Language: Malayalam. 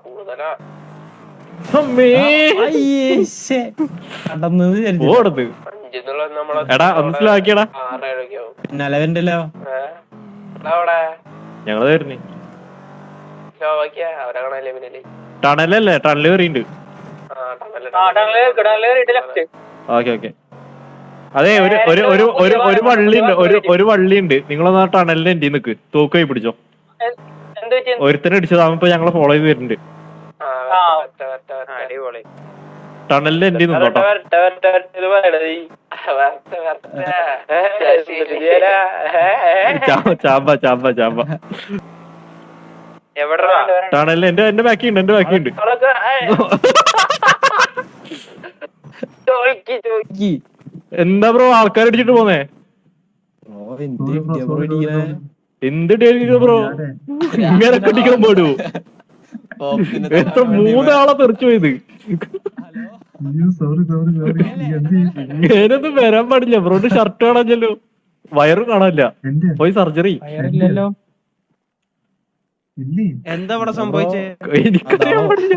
കൂടുതലാ എടാ മനസ്സിലാക്കിയടാ നിലവിണ്ടല്ലോ ഞങ്ങള് വരുന്നേ ടണലല്ലേ ടണല് കയറിണ്ട് ഓക്കെ ഓക്കെ അതെ ഒരു വള്ളിയുണ്ട് ഒരു വള്ളിയുണ്ട് നിങ്ങളൊന്ന് ആ ടണലിന്റെ എൻഡി നിക്ക് തോക്കായി പിടിച്ചോ ഒരുത്തനെ അടിച്ചതാവുമ്പോ ഞങ്ങളെ ഫോളോ ചെയ്ത് വരുന്നുണ്ട് ടണലിന്റെ എൻഡി നിന്നോട്ടോ ചാമ്പ ചാമ്പ ചാമ്പ ടണലിൽ എന്റെ ബാക്കിയുണ്ട് എന്താ ബ്രോ ആൾക്കാർ അടിച്ചിട്ട് പോന്നേ എന്ത് ബ്രോ ഇങ്ങനൊക്കെ അടിക്കാൻ പാടുവോ എത്ര 3 ആളെ തെറിച്ചു പോയത് ഇങ്ങനൊന്നും വരാൻ പാടില്ല ബ്രോന്റെ ഷർട്ട് കാണാഞ്ഞല്ലോ വയറും കാണാനില്ല പോയി സർജറി എന്താ ഇവിടെ സംഭവിച്ചേ എനിക്കറിയാൻ പാടില്ല